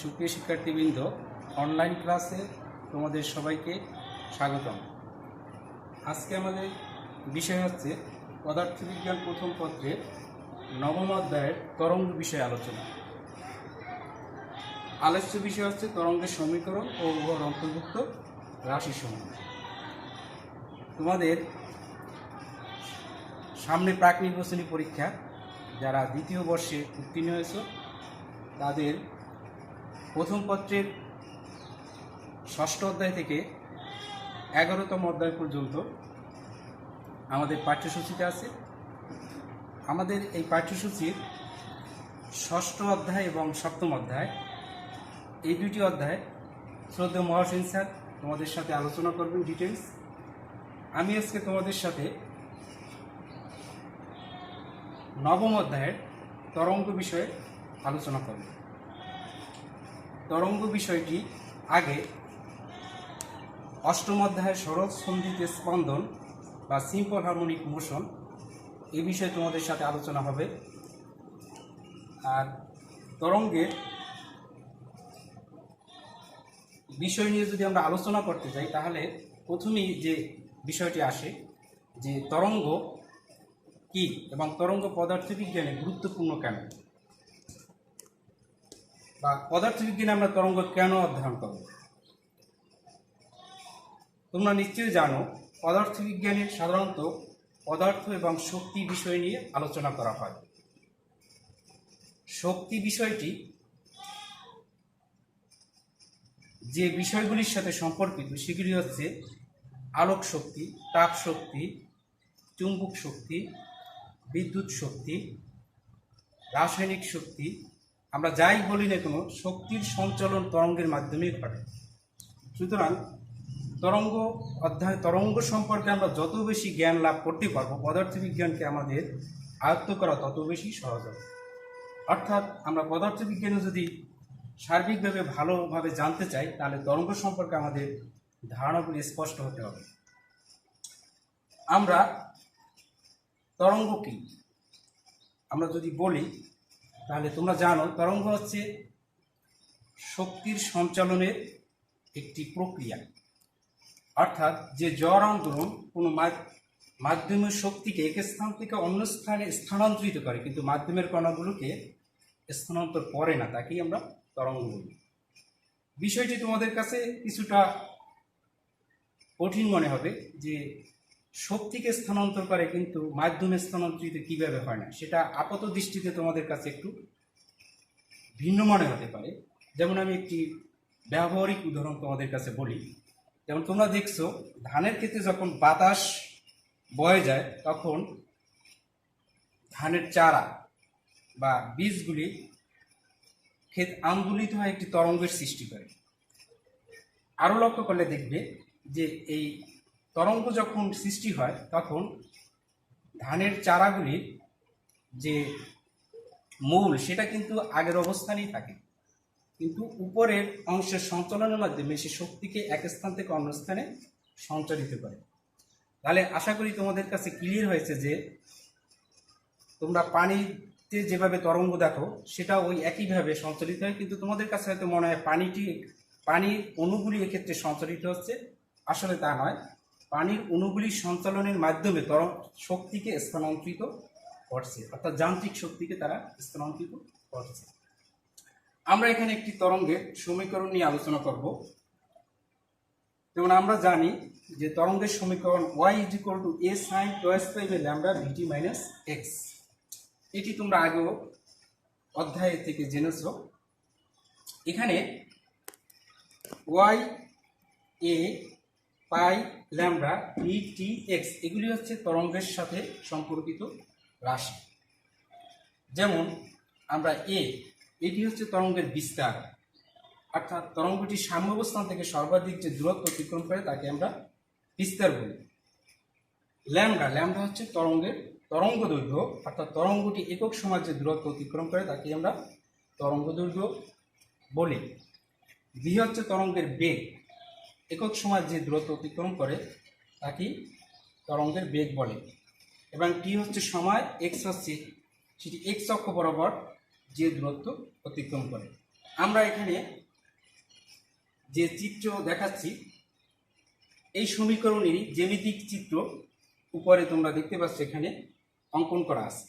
সুপ্রিয় শিক্ষার্থীবৃন্দ, অনলাইন ক্লাসে তোমাদের সবাইকে স্বাগতম। আজকে আমাদের বিষয় হচ্ছে পদার্থবিজ্ঞান প্রথম পত্রের নবম অধ্যায়ের তরঙ্গ বিষয়ে আলোচনা। আলোচ্য বিষয় হচ্ছে তরঙ্গের সমীকরণ ও উহার অন্তর্ভুক্ত রাশিসমূহ। তোমাদের সামনে প্রাক নির্বাচনী পরীক্ষা, যারা দ্বিতীয় বর্ষে উত্তীর্ণ হয়েছ তাদের প্রথম পত্রের ষষ্ঠ অধ্যায় থেকে 11তম অধ্যায় পর্যন্ত আমাদের পাঠ্যসূচিতে আছে। আমাদের এই পাঠ্যসূচির ষষ্ঠ অধ্যায় এবং সপ্তম অধ্যায়, এই দুইটি অধ্যায় শ্রদ্ধেয় মহাসিন স্যার তোমাদের সাথে আলোচনা করবেন ডিটেলস। আমি আজকে তোমাদের সাথে নবম অধ্যায়ের তরঙ্গ বিষয়ে আলোচনা করব। তরঙ্গ বিষয়টি আগে অষ্টম অধ্যায়ের সরল সন্ধিতে স্পন্দন বা সিম্পল হারমোনিক মোশন, এই বিষয়ে তোমাদের সাথে আলোচনা হবে। আর তরঙ্গের বিষয় নিয়ে যদি আমরা আলোচনা করতে যাই, তাহলে প্রথমেই যে বিষয়টি আসে যে তরঙ্গ কি এবং তরঙ্গ পদার্থবিজ্ঞানে গুরুত্বপূর্ণ কেন, বা পদার্থবিজ্ঞানে আমরা তরঙ্গ কেন অধ্যয়ন করব। তোমরা নিশ্চয়ই জানো, পদার্থবিজ্ঞানে সাধারণত পদার্থ এবং শক্তি বিষয় নিয়ে আলোচনা করা হয়। শক্তি বিষয়টি যে বিষয়গুলির সাথে সম্পর্কিত সেগুলি হচ্ছে আলোক শক্তি, তাপ শক্তি, চুম্বক শক্তি, বিদ্যুৎ শক্তি, রাসায়নিক শক্তি। আমরা যাই বলি না কেন, শক্তির সঞ্চালন তরঙ্গের মাধ্যমেই ঘটে। সুতরাং তরঙ্গ সম্পর্কে আমরা যত বেশি জ্ঞান লাভ করতে পারবো, পদার্থবিজ্ঞানকে আমাদের আয়ত্ত করা তত বেশি সহজ হবে। অর্থাৎ আমরা পদার্থবিজ্ঞানে যদি সার্বিকভাবে ভালোভাবে জানতে চাই, তাহলে তরঙ্গ সম্পর্কে আমাদের ধারণাগুলি স্পষ্ট হতে হবে। আমরা তরঙ্গ কি আমরা যদি বলি, তাহলে তোমরা জানো তরঙ্গ হচ্ছে শক্তির সঞ্চালনের একটি প্রক্রিয়া। অর্থাৎ যে জ্বর আন্দোলন কোনো মাধ্যমের শক্তিকে এক স্থান থেকে অন্য স্থানে স্থানান্তরিত করে, কিন্তু মাধ্যমের কণাগুলোকে স্থানান্তর করে না, তাকেই আমরা তরঙ্গ বলি। বিষয়টি তোমাদের কাছে কিছুটা কঠিন মনে হবে যে শক্তিকে স্থানান্তর করে কিন্তু মাধ্যমে স্থানান্তরিত কিভাবে হয় না, সেটা আপাত দৃষ্টিতে তোমাদের কাছে একটু ভিন্ন মনে হতে পারে। যেমন আমি একটি ব্যবহারিক উদাহরণ তোমাদের কাছে বলি। যেমন তোমরা দেখছো, ধানের ক্ষেত্রে যখন বাতাস বয়ে যায়, তখন ধানের চারা বা বীজগুলি ক্ষেত আন্দোলিত হয়ে একটি তরঙ্গের সৃষ্টি করে। আরও লক্ষ্য করলে দেখবে যে এই তরঙ্গ যখন সৃষ্টি হয়, তখন ধানের চারাগুলির যে মূল, সেটা কিন্তু আগের অবস্থানেই থাকে, কিন্তু উপরের অংশের সঞ্চালনের মাধ্যমে সে শক্তিকে এক স্থান থেকে অন্য স্থানে সঞ্চালিত করে। তাহলে আশা করি তোমাদের কাছে ক্লিয়ার হয়েছে যে তোমরা পানিতে যেভাবে তরঙ্গ দেখো, সেটা ওই একইভাবে সঞ্চালিত হয়। কিন্তু তোমাদের কাছে হয়তো মনে হয় পানির অণুগুলি এক্ষেত্রে সঞ্চালিত হচ্ছে, আসলে তা নয়। পানির অণুগুলির সঞ্চালনের মাধ্যমে শক্তিকে স্থানান্তরিত করছে, অর্থাৎ যান্ত্রিক শক্তিকে তারা স্থানান্তরিত করছে। আমরা এখানে একটি তরঙ্গের সমীকরণ নিয়ে আলোচনা করব। যেমন আমরা জানি যে তরঙ্গের সমীকরণ y = a sin λ/vt - x। এটি তোমরা আগেও অধ্যায় থেকে জেনেছ। এখানে y a pi lambda vt x এগুলি হচ্ছে তরঙ্গের সাথে সম্পর্কিত রাশি। যেমন আমরা এটি হচ্ছে তরঙ্গের বিস্তার, অর্থাৎ তরঙ্গটি সাম্যাবস্থান থেকে সর্বাধিক যে দূরত্ব অতিক্রম করে তাকে আমরা বিস্তার বলি। ল্যামডা হচ্ছে তরঙ্গ দৈর্ঘ্য, অর্থাৎ তরঙ্গটি একক সময় যে দূরত্ব অতিক্রম করে তাকে আমরা তরঙ্গ দৈর্ঘ্য বলি। ভি হচ্ছে তরঙ্গের বেগ, একক সময় যে দূরত্ব অতিক্রম করে তাকে তরঙ্গের বেগ বলে। এবং টি হচ্ছে সময়, এক্স হচ্ছে সেটি এক্স অক্ষ বরাবর যে দূরত্ব অতিক্রম করে। আমরা এখানে যে চিত্র দেখাচ্ছি এই সমীকরণেরই জ্যামিতিক চিত্র উপরে তোমরা দেখতে পাচ্ছ এখানে অঙ্কন করা আছে।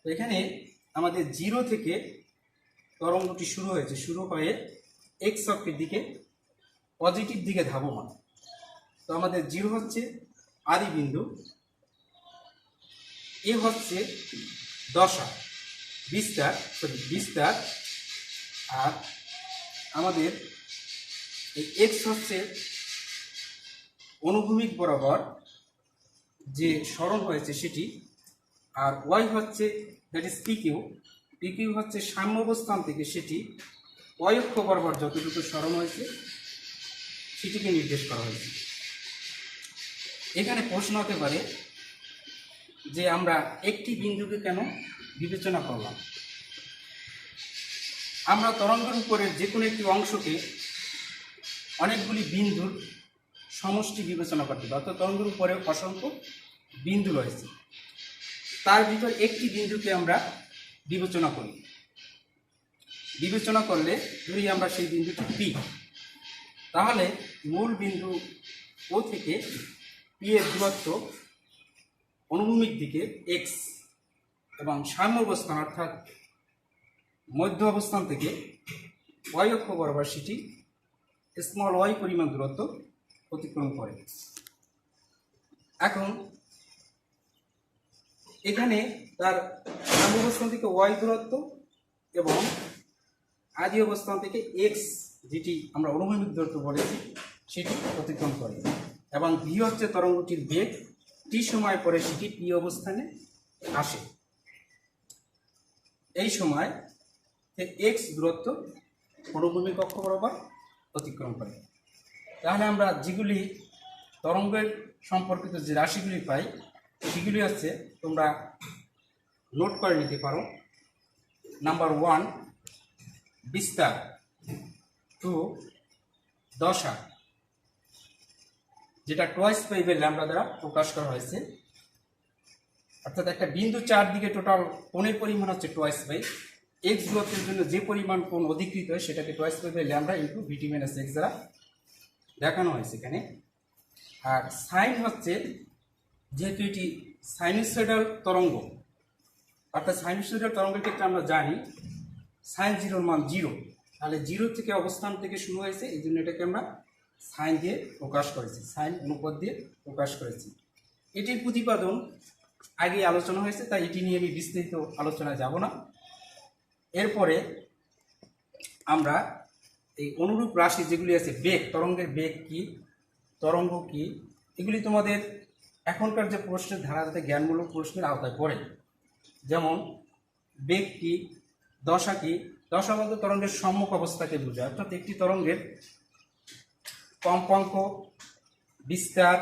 তো এখানে আমাদের 0 থেকে তরঙ্গটি শুরু হয়েছে, শুরু হয়ে এক্স অক্ষের দিকে পজিটিভ দিকে ধাবমান। তো আমাদের 0 হচ্ছে আদি বিন্দু, এ হচ্ছে দশা বিস্তার, আর আমাদের এই এক্স হচ্ছে অনুভূমিক বরাবর যে সরণ হয়েছে সেটি, আর ওয়াই হচ্ছে দ্যাট ইজ পিকিউ হচ্ছে সাম্য অবস্থান থেকে সেটি ওয়াই অক্ষ বরাবর যতটুকু সরণ হয়েছে সেটিকে নির্দেশ করা হয়েছে। এখানে প্রশ্ন হতে পারে যে আমরা একটি বিন্দুকে কেন বিবেচনা করলাম। আমরা তরঙ্গের উপরের যে কোনো একটি অংশকে অনেকগুলি বিন্দুর সমষ্টি বিবেচনা করতে পারি, অর্থাৎ তরঙ্গের উপরে অসংখ্য বিন্দু রয়েছে, তার ভিতর একটি বিন্দুকে আমরা বিবেচনা করি। বিবেচনা করলে ধরি আমরা সেই বিন্দুটি পি, তাহলে মূল বিন্দু ও থেকে পি এর দূরত্ব অনুভূমিক দিকে এক্স এবং সাম্য অবস্থান অর্থাৎ মধ্য অবস্থান থেকে ওয়াই অক্ষ বরাবর সেটি স্মল ওয়াই পরিমাণ দূরত্ব অতিক্রম করে। এখন এখানে তার সাম্য অবস্থান থেকে ওয়াই দূরত্ব এবং আদি অবস্থান থেকে এক্স যেটি আমরা অনুভূমিক দূরত্ব বলেছি সেটি অতিক্রম করে, এবং ভি হচ্ছে তরঙ্গটির বেগ, টি সময় পরে সেটি পি অবস্থানে আসে। এই সময় এক্স দূরত্ব অনুভূমিক অক্ষ বরাবর অতিক্রম করে। তাহলে আমরা যেগুলি তরঙ্গের সম্পর্কিত যে রাশিগুলি পাই সেগুলি হচ্ছে, তোমরা নোট করে নিতে পারো। নাম্বার 1 বিস্তার, 2 দশা যেটা টোয়াইস পাই বাই ল্যামডা দ্বারা প্রকাশ করা হয়েছে, অর্থাৎ একটা বিন্দু চারদিকে টোটাল কোণের পরিমাণ হচ্ছে টোয়াইস বাই এক্স দূরত্বের জন্য যে পরিমাণ কোণ অধিকৃত হয় সেটাকে twice pi by lambda into VT minus X দ্বারা দেখানো হয়েছে এখানে। আর সাইন হচ্ছে, যেহেতু এটি সাইনোসয়েডাল তরঙ্গ, অর্থাৎ সাইনোসয়েডাল তরঙ্গের ক্ষেত্রে আমরা জানি সাইন 0 মান 0, তাহলে 0 থেকে অবস্থান থেকে শুরু হয়েছে, এই জন্য এটাকে আমরা সাইন দিয়ে প্রকাশ করেছি, সাইন অনুপাত দিয়ে প্রকাশ করেছি। এটির প্রতিপাদন আগে আলোচনা হয়েছে, তাই এটি নিয়ে আমি বিস্তারিত আলোচনায় যাব না। এরপরে আমরা এই অনুরূপ রাশি যেগুলি আছে, বেগ, তরঙ্গের বেগ কি, তরঙ্গ কি, এগুলি তোমাদের এখনকার যে প্রশ্নের ধারাতে জ্ঞানমূলক প্রশ্নের আওতায় পড়ে। যেমন বেগ কি, দশা কি। দশা বলতে তরঙ্গের সম্মুখ অবস্থাকে বোঝায়, অর্থাৎ একটি তরঙ্গের কম্পাঙ্ক, বিস্তার,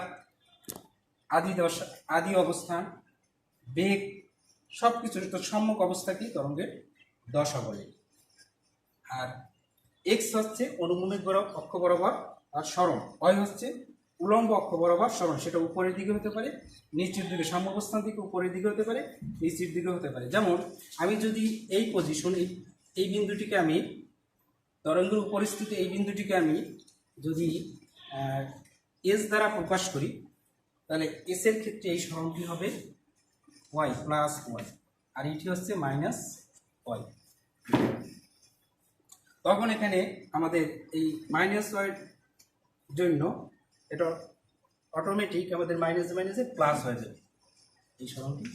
আদি অবস্থান, বেগ সব কিছু সম্মুখ অবস্থাকেই তরঙ্গের দশা বলে। আর এক্স হচ্ছে অনুভূমিক অক্ষ বরাবর আর সরণ, ওয়াই হচ্ছে উলম্ব অক্ষ বরাবর সরণ, সেটা উপরের দিকে হতে পারে, নিচের দিকে, সাম্য অবস্থান থেকে উপরের দিকে হতে পারে, নিচের দিকে হতে পারে। যেমন আমি যদি এই পজিশন, এই বিন্দুটিকে আমি তরঙ্গের উপরিস্থিত এই বিন্দুটিকে আমি যদি এস দ্বারা প্রকাশ করি, তাহলে এস এর ক্ষেত্রে এই সরণটি হবে ওয়াই প্লাস ওয়াই, আর এটি হচ্ছে মাইনাস ওয়াই। তখন এখানে আমাদের এই মাইনাস ওয়াইয়ের জন্য এটা অটোমেটিক আমাদের মাইনাস মাইনাসে প্লাস হয়ে যাবে, এই সরণটি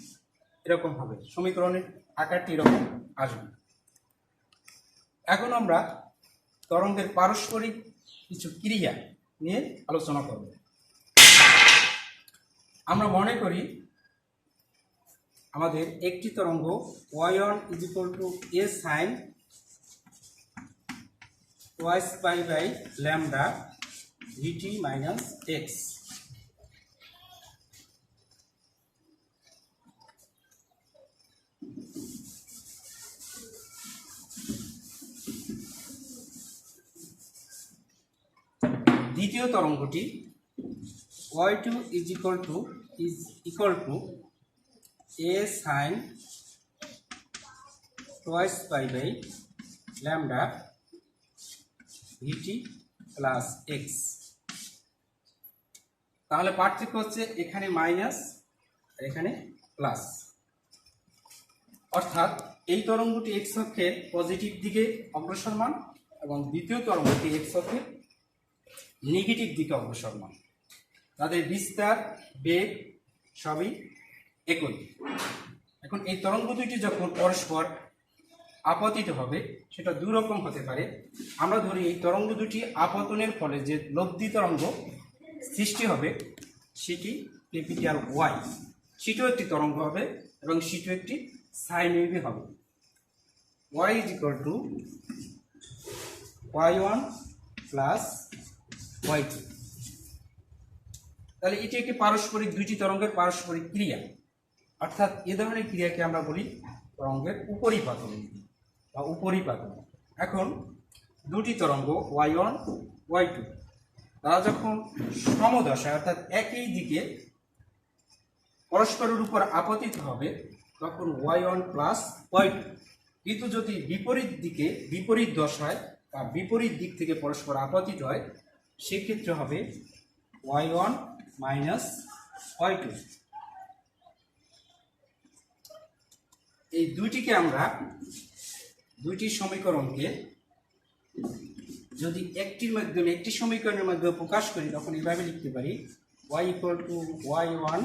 এরকম হবে, সমীকরণের আকারটি এরকম আসবে। এখন আমরা তরঙ্গের পারস্পরিক কিছু ক্রিয়া নিয়ে আলোচনা করব। আমরা মনে করি আমাদের একটি তরঙ্গ y1 = a sin twice pi by lambda vt minus x। দ্বিতীয় তরঙ্গটি y2 is equal to a sin twice pi by lambda VT plus X. তাহলে পার্থক্য হচ্ছে এখানে মাইনাস আর এখানে প্লাস, অর্থাৎ এই তরঙ্গটি এক্স অক্ষের পজিটিভ দিকে অগ্রসরমান এবং দ্বিতীয় তরঙ্গটি এক্স অক্ষের নেগেটিভ দিকে অগ্রসরমান। তাদের বিস্তার, বেগ সবই একই। এখন এই তরঙ্গ দুইটি যখন পরস্পর আপতিত হবে সেটা দুই রকম হতে পারে। আমরা ধরি এই তরঙ্গ দুটি আপতনের ফলে যে লব্ধি তরঙ্গ সৃষ্টি হবে সেটি ক্যাপিটাল ওয়াই, সেটিও একটি তরঙ্গ হবে এবং সেটিও একটি সাইন ওয়েভ হবে। Y is equal to y1 plus y2। তাহলে এটি একটি পারস্পরিক, দুইটি তরঙ্গের পারস্পরিক ক্রিয়া, অর্থাৎ এ ধরনের ক্রিয়াকে আমরা বলি তরঙ্গের উপরিপাতন বা উপরিপাতন। এখন দুটি তরঙ্গ y1 y2 তারা যখন সমদশায় অর্থাৎ একই দিকে পরস্পরের উপর আপতিত হবে তখন y1 প্লাস y2, কিন্তু যদি বিপরীত দিকে বিপরীত দশায় বা বিপরীত দিক থেকে পরস্পর আপতিত হয় সেক্ষেত্রে হবে y1 মাইনাস y2। এই দুইটিকে আমরা, দুইটি সমীকরণকে যদি একটির মাধ্যমে, একটি সমীকরণের মাধ্যমে প্রকাশ করি তখন এভাবে লিখতে পারি y equal to y1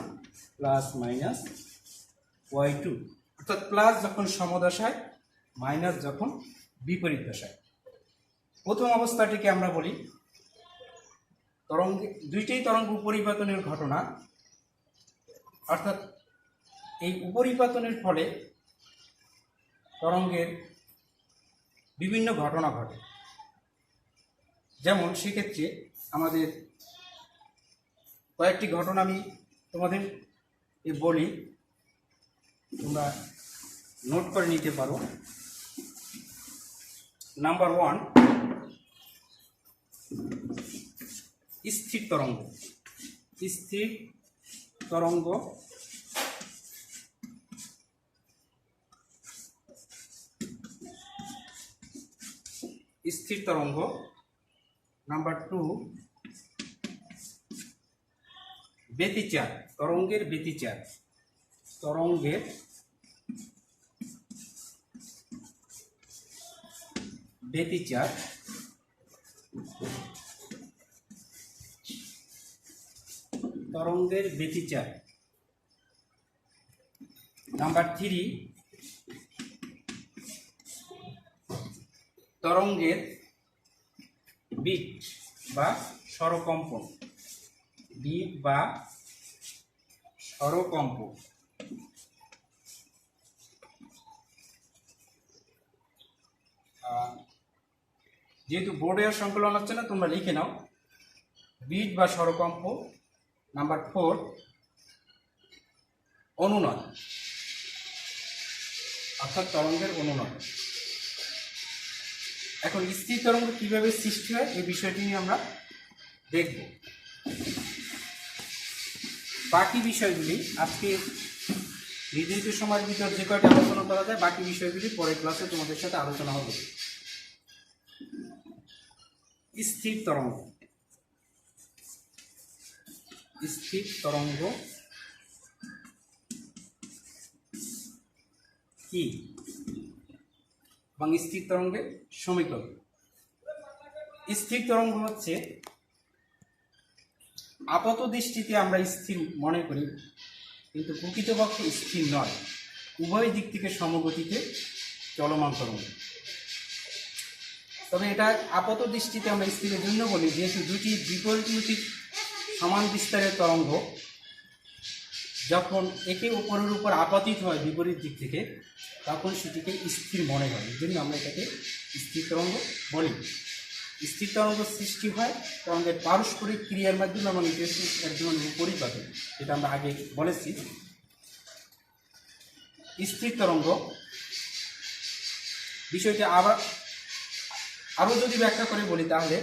plus minus y2, অর্থাৎ প্লাস যখন সমদশায়, মাইনাস যখন বিপরীত দশায়। প্রথম অবস্থাটিকে আমরা বলি তরঙ্গ, দুইটাই তরঙ্গ উপরিপাতনের ঘটনা, অর্থাৎ এই উপরিপাতনের ফলে তরঙ্গের বিভিন্ন ঘটনা ঘটে। যেমন সেক্ষেত্রে আমাদের কয়েকটি ঘটনা আমি তোমাদের বলি, তোমরা নোট করে নিতে পারো। নাম্বার 1, স্থির তরঙ্গ। স্থির তরঙ্গ স্থির তরঙ্গ। নাম্বার 2, ব্যতিচার, তরঙ্গের ব্যতিচার। তরঙ্গের ব্যতিচার। তরঙ্গের ব্যতিচার। নাম্বার 3, তরঙ্গের বিট বা স্বরকম্পন। বিট বা স্বরকম্পন। যেহেতু বোর্ডে আর সংকলন হচ্ছে না তোমরা লিখে নাও, বিট বা স্বরকম্প। নাম্বার 4, অনুনয়, অর্থাৎ তরঙ্গের অনুনয়। এখন স্থির তরঙ্গ কিভাবে সৃষ্টি হয় এই বিষয়টি নিয়ে আমরা দেখব। বাকি বিষয়গুলি আজকে নির্দিষ্ট সময়ের ভিতর যে কয়টা আলোচনা করা যায়, বাকি বিষয়গুলি পরের ক্লাসে তোমাদের সাথে আলোচনা হবে। স্থির তরঙ্গ। স্থির তরঙ্গ কি এবং স্থির তরঙ্গের সমীকরণ। স্থির তরঙ্গ হচ্ছে আপাত দৃষ্টিতে আমরা স্থির মনে করি, কিন্তু প্রকৃতপক্ষে স্থির নয়, উভয় দিক থেকে সমগতিতে চলমান তরঙ্গ। তবে এটা আপাত দৃষ্টিতে আমরা স্থিরের জন্য বলি, যেহেতু দুটি বিপরীতমুখী সমান বিস্তারের তরঙ্গ যখন একে অপরের উপর আপতিত হয় বিপরীত দিক থেকে তখন সেটিকে স্থির মনে হয়, এই জন্য আমরা এটাকে স্থির তরঙ্গ বলি। স্থির তরঙ্গ সৃষ্টি হয় তরঙ্গের পারস্পরিক ক্রিয়ার মাধ্যমে এবং এক ধরনের পরিপাতন, যেটা আমরা আগে বলেছি। স্থির তরঙ্গ বিষয়টি আরও যদি ব্যাখ্যা করে বলি তাহলে,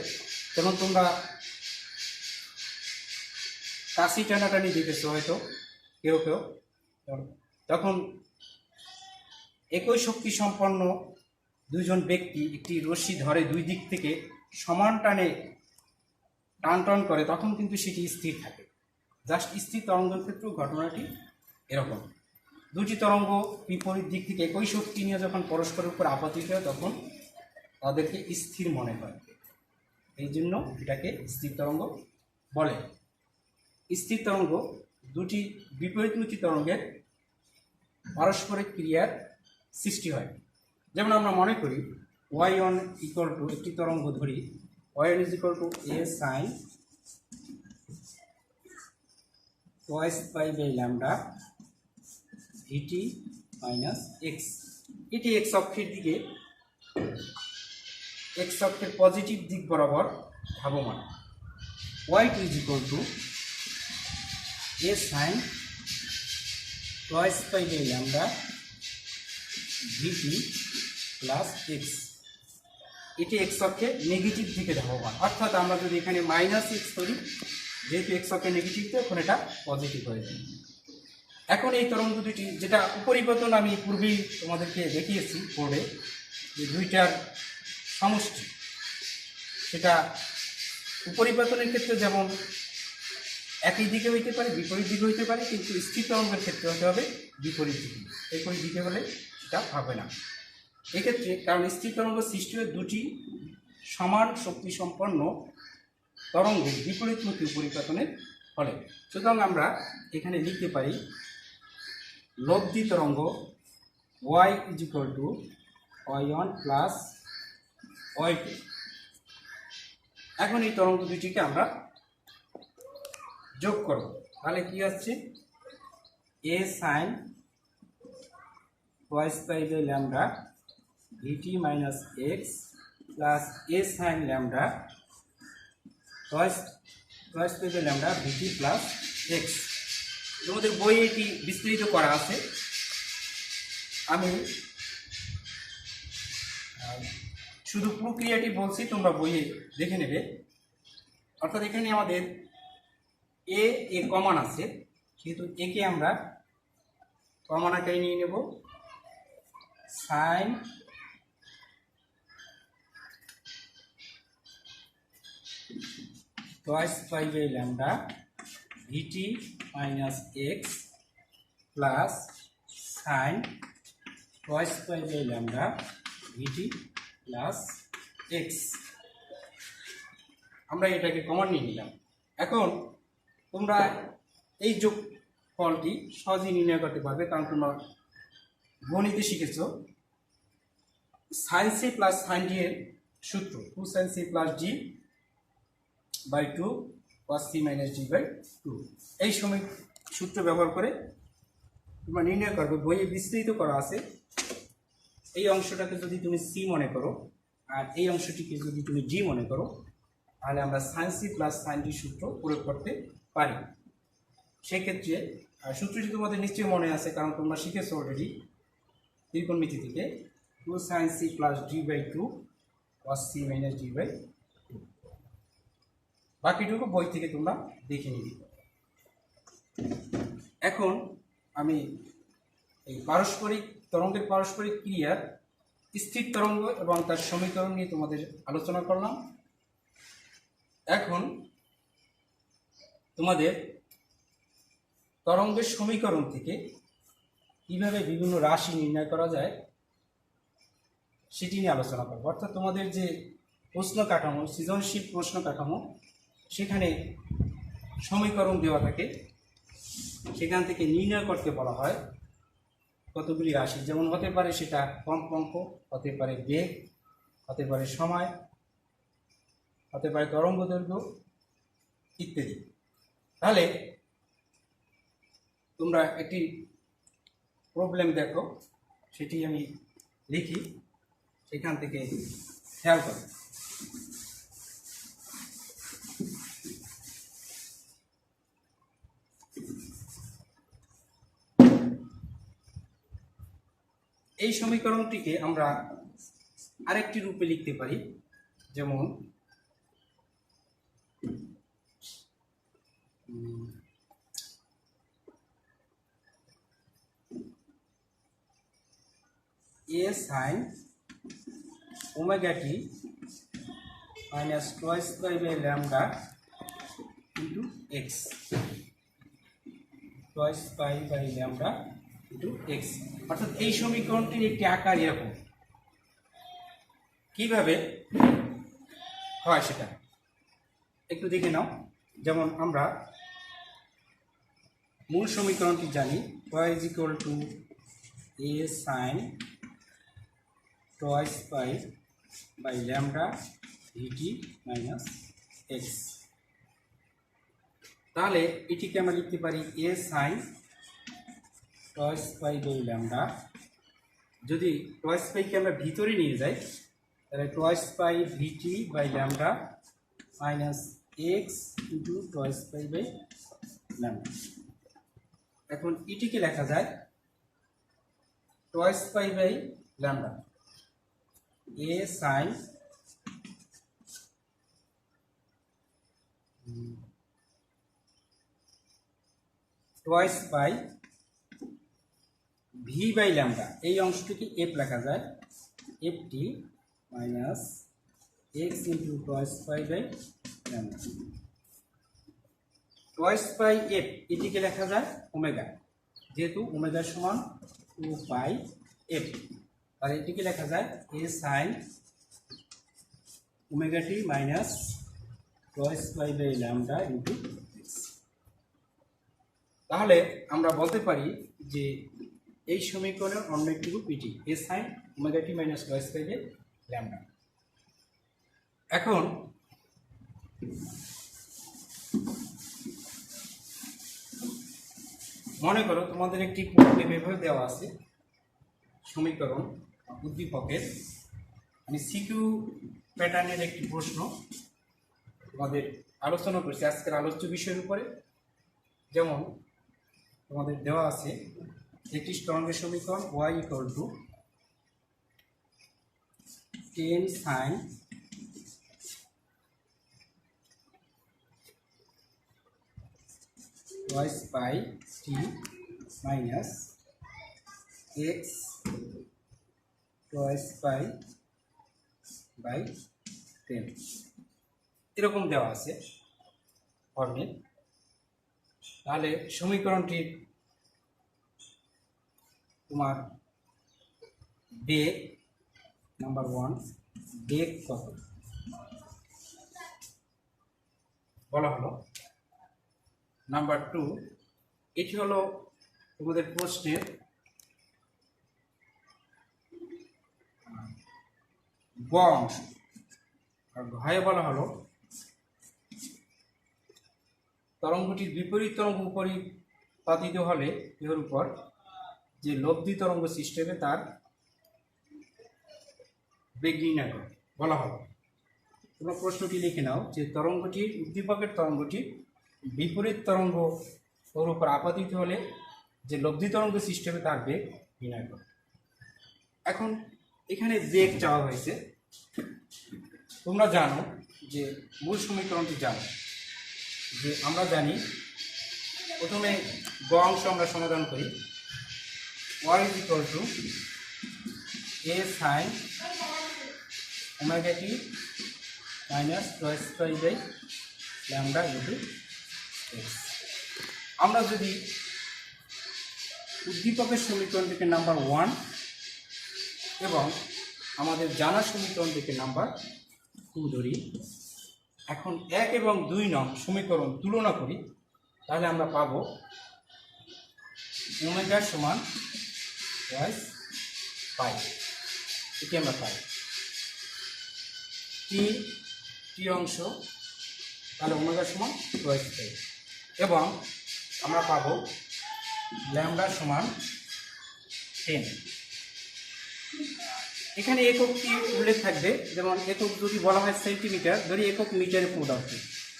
যেমন তোমরা কাশি টানাটানি দেখেছো হয়তো কেউ কেউ, তখন একই শক্তি সম্পন্ন দুইজন ব্যক্তি একটি রশ্মি ধরে দুই দিক থেকে সমান টানে টান করে, তখন কিন্তু সেটি স্থির থাকে। জাস্ট স্থির তরঙ্গের ক্ষেত্রেও ঘটনাটি এরকম। দুটি তরঙ্গ বিপরীত দিক থেকে একই শক্তি নিয়ে যখন পরস্পরের উপর আপতিত হয় তখন তাদেরকে স্থির মনে হয়, এই জন্য এটাকে স্থির তরঙ্গ বলে। স্থির তরঙ্গ দুটি বিপরীতমুখী তরঙ্গের পারস্পরিক ক্রিয়ার সৃষ্টি হয়। যেমন আমরা মনে করি y1 ইকুয়াল টু, একটি তরঙ্গ ধরি, y1 is equal to a sine twice pi by lambda vt minus X. এটি এক্স অক্ষের দিকে, এক্স অক্ষের পজিটিভ দিক বরাবর ধাবমান। y2 is equal to a sine twice pi by lambda vt plus X. এটি এক্স অক্ষে নেগেটিভ দিকে ধাবমান, অর্থাৎ আমরা যদি এখানে মাইনাস এক্স করি, যেহেতু এক্স অক্ষে নেগেটিভ তো এখন এটা পজিটিভ হয়ে যায়। এখন এই তরঙ্গ দুটি, যেটা উপরিবর্তন আমি পূর্বেই তোমাদেরকে দেখিয়েছি বোর্ডে, যে দুইটার সমষ্টি, সেটা উপরিবর্তনের ক্ষেত্রে যেমন একই দিকে হইতে পারে, বিপরীত দিকে হইতে পারে, কিন্তু স্থির তরঙ্গের ক্ষেত্রে হতে হবে বিপরীত দিকে। বিপরীত দিকে হলে সেটা হবে না এক্ষেত্রে, কারণ স্থির তরঙ্গ সৃষ্টি হয় দুটি সমান শক্তি সম্পন্ন তরঙ্গের বিপরীতমুখী উপরিপতনের ফলে। সুতরাং আমরা এখানে লিখতে পারি লব্ধি তরঙ্গ y is equal to y1 plus y2। এখন এই তরঙ্গ দুটিকে আমরা যোগ করব, তাহলে কি আসছে, a sine twice pi by lambda vt minus X plus a sine lambda twice pi by lambda vt plus X. তোমাদের বইয়ে এটি বিস্তারিত করা আছে, আমি শুধু প্রক্রিয়াটি বলছি, তোমরা বইয়ে দেখে নেবে। অর্থাৎ এখানে আমাদের এ কমন আছে, কিন্তু একে আমরা কমন আকারে নিয়ে নেব, sine twice pi by lambda vt minus X plus sine twice pi by lambda vt plus X. আমরা এটাকে কমন নিয়ে নিলাম। এখন তোমরা এই যোগফলটি সহজেই নির্ণয় করতে পারবে, কারণ তোমরা গণিতে শিখেছ sine C plus sine D এর সূত্র, 2 sine C plus D by 2 cos c minus D by 2। এই সময় সূত্র ব্যবহার করে তোমরা নির্ণয় করবে, বইয়ে বিস্তৃত করা আছে। এই অংশটাকে যদি তুমি সি মনে করো আর এই অংশটিকে যদি তুমি ডি মনে করো, তাহলে আমরা sine C plus sine D সূত্র প্রয়োগ করতে পারি। সেক্ষেত্রে সূত্রটি তোমাদের নিশ্চয়ই মনে আছে, কারণ তোমরা শিখেছো অলরেডি ত্রিকোণমিতি থেকে, 2 sine C plus D by 2 cos c minus D by 2। বাকিটুকু বই থেকে তোমরা দেখে নিবে। এখন আমি এই পারস্পরিক তরঙ্গের পারস্পরিক ক্রিয়ার স্থির তরঙ্গ এবং তার সমীকরণ নিয়ে তোমাদের আলোচনা করলাম। এখন তোমাদের তরঙ্গের সমীকরণ থেকে কিভাবে বিভিন্ন রাশি নির্ণয় করা যায় সেটি নিয়ে আলোচনা করব। অর্থাৎ তোমাদের যে প্রশ্ন কাঠামো, সৃজনশীল প্রশ্ন কাঠামো, সেখানে সমীকরণ দেওয়া থাকে, সেখান থেকে নির্ণয় করতে বলা হয় কতগুলি রাশি। যেমন হতে পারে সেটা কম্পাঙ্ক, হতে পারে বেগ, হতে পারে সময়, হতে পারে তরঙ্গ দৈর্ঘ্য ইত্যাদি। তাহলে তোমরা একটি প্রবলেম দেখো, সেটি আমি লিখি, সেখান থেকে খেয়াল করো। এই সমীকরণটিকে আমরা আরেকটি রূপে লিখতে পারি, যেমন a sin omega T minus twice pi by lambda into X, twice pi by lambda into X. অর্থাৎ এই সমীকরণটির একটি আকার এরকম। কিভাবে হয় সেটা একটু দেখে নাও। যেমন আমরা মূল সমীকরণটি জানি, y is equal to a sine twice pi by lambda VT minus X. তাহলে এটিকে আমরা লিখতে পারি a sine twice pi by lambda. যদি টোয়াইস পাইকে আমরা ভিতরে নিয়ে যাই তাহলে twice pi VT by lambda minus X into twice pi by lambda. এখন এটিকে লেখা যায় twice pi by lambda A sine twice pi V by lambda, এই অংশটিকে এফ লেখা যায়, F T minus X into twice pi by lambda. Twice pi F এটিকে লেখা যায় ওমেগা, যেহেতু ওমেগা সমান 2 পাই এফ, তাহলে এটিকে লেখা যায় A sine omega T minus twice pi by lambda into X. তাহলে আমরা বলতে পারি যে এই সমীকরণের অন্য একটি রূপ এটি A sine omega T minus twice pi by lambda. এখন মনে করো তোমাদের একটি প্রশ্নে এভাবে দেওয়া আছে সমীকরণ উদ্দীপকের, আমি সিকিউ প্যাটার্নের একটি প্রশ্ন তোমাদের আলোচনা করছি আজকের আলোচ্য বিষয়ের উপরে। যেমন তোমাদের দেওয়া আছে একটি তরঙ্গের সমীকরণ y equal to 10 sine twice pi T minus X twice pi by 10, এরকম দেওয়া আছে ফর্মে। তাহলে সমীকরণটি তোমার বেগ নাম্বার 1 বেগ কত বলা হলো। নাম্বার 2 এটি হলো তোমাদের প্রশ্নের গ অংশ, আর ঘয়ে বলা হলো তরঙ্গটির বিপরীত তরঙ্গ উপরিপাতিত হলে এর উপর যে লব্ধি তরঙ্গ সৃষ্টি হবে তার বেগ নির্ণয় করে বলা হলো। তোমরা প্রশ্নটি লিখে নাও যে তরঙ্গটি উদ্দীপকের তরঙ্গটি বিপরীত তরঙ্গ ওর উপর আপাতিত হলে যে লব্ধি তরঙ্গ সৃষ্টি হবে তার বেগ নির্ণয় করে। এখন এখানে বেগ চাওয়া হয়েছে। তোমরা জানো যে মূল সমীকরণটি জানো যে আমরা জানি প্রথমে গ অংশ আমরা সমাধান করি, y is equal to a sine omega T minus twice pi by lambda into X. আমরা যদি উদ্দীপকের সমীকরণটিকে নাম্বার 1 এবং আমাদের জানা সমীকরণটিকে নাম্বার 2 ধরি, এখন 1 এবং 2 নং সমীকরণ তুলনা করি, তাহলে আমরা পাবো ওমেগা সমান টোয়াইস পাই, এটি আমরা পাই। টি অংশ তাহলে ওমেগা সমান টোয়াইস পাই, এবং আমরা পাবো ল্যামডা সমান 10। এখানে এককটি উল্লেখ থাকবে, যেমন একক যদি বলা হয় সেন্টিমিটার, ধরি একক মিটারে পৌঁছাচ্ছে,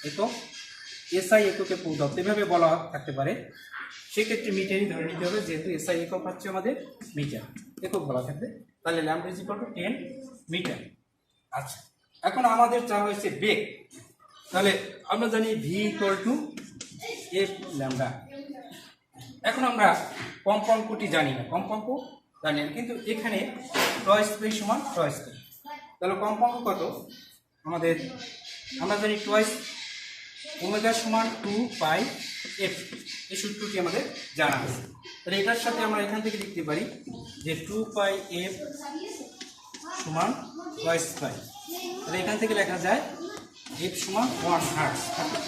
একক এসআই এককে পৌঁছাচ্ছে, এভাবে বলা থাকতে পারে, সেক্ষেত্রে মিটারই ধরে নিতে হবে, যেহেতু এসআই একক হচ্ছে আমাদের মিটার, একক বলা থাকবে। তাহলে lambda is equal to 10 metre. আচ্ছা, এখন আমাদের চাওয়া হয়েছে বেগ, তাহলে আমরা জানি V equal to F lambda. এখন আমরা কম্পাঙ্কটি জানি না, কম্পাঙ্ক জানি না, কিন্তু এখানে টোয়াইস পাই সমান টোয়াইস পাই, তাহলে কম্পাঙ্ক কত আমাদের, আমরা জানি টোয়াইস ওমেগা সমান 2 পাই এফ, এই সূত্রটি আমাদের জানা আছে। তাহলে এটার সাথে আমরা এখান থেকে লিখতে পারি যে 2 পাই এফ সমান টোয়াইস পাই। তাহলে এখান থেকে লেখা যায় এফ সমান 1 হার্টজ, অর্থাৎ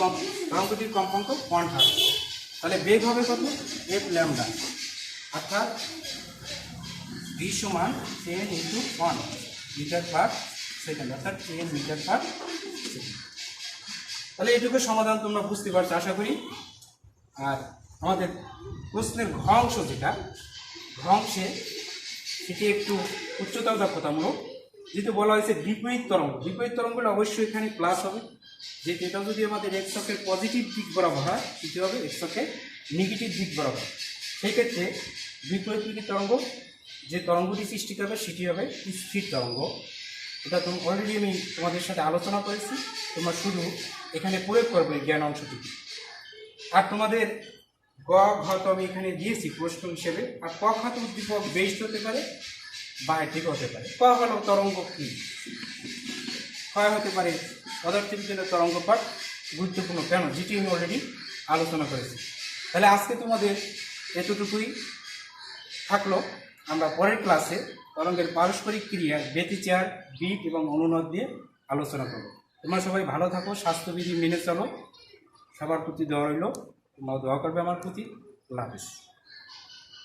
তরঙ্গটির কম্পাঙ্ক 1 হার্টজ। তাহলে বেগ হবে কত, এফ ল্যামডা, অর্থাৎ ভি সমান 10 × 1 মিটার পার সেকেন্ড, অর্থাৎ 10 মিটার পার সেকেন্ড। তাহলে এইটুকু সমাধান তোমরা বুঝতে পারছো আশা করি। আর আমাদের প্রশ্নের ঘ অংশ যেটা, ঘ অংশে সেটি একটু উচ্চতর দক্ষতামূলক, যেহেতু বলা হয়েছে বিপরীত তরঙ্গ। বিপরীত তরঙ্গটা অবশ্যই এখানে প্লাস হবে, যেহেতু এটা যদি আমাদের এক্স অক্ষের পজিটিভ দিক বরাবর হয় সেটি হবে এক্স অক্ষের নেগেটিভ দিক বরাবর। সেই ক্ষেত্রে বিপরীতমুখী তরঙ্গ যে তরঙ্গটি সৃষ্টি করবে সেটি হবে স্থির তরঙ্গ। এটা তো অলরেডি আমি তোমাদের সাথে আলোচনা করেছি, তোমরা শুধু এখানে প্রয়োগ করবে জ্ঞান অংশটি। আর তোমাদের গ ঘ তো আমি এখানে দিয়েছি প্রশ্ন হিসেবে। আর ক খ তো উদ্দীপক বেস্ট হতে পারে বা ঠিক হতে পারে। ক হলো তরঙ্গ কী, ক্ষয় হতে পারে পদার্থবিজ্ঞানের তরঙ্গ পাঠ গুরুত্বপূর্ণ কেন, যেটি আমি অলরেডি আলোচনা করেছি। তাহলে আজকে তোমাদের এতটুকুই থাকলো। আমরা পরের ক্লাসে তরঙ্গের পারস্পরিক ক্রিয়ার ব্যতিচার, দিক এবং অনুনাদ দিয়ে আলোচনা করব। তোমরা সবাই ভালো থাকো, স্বাস্থ্যবিধি মেনে চলো, সবার প্রতি দোয়া রইল, তোমরাও দোয়া করবে আমার প্রতি। আল্লাহ হাফেজ।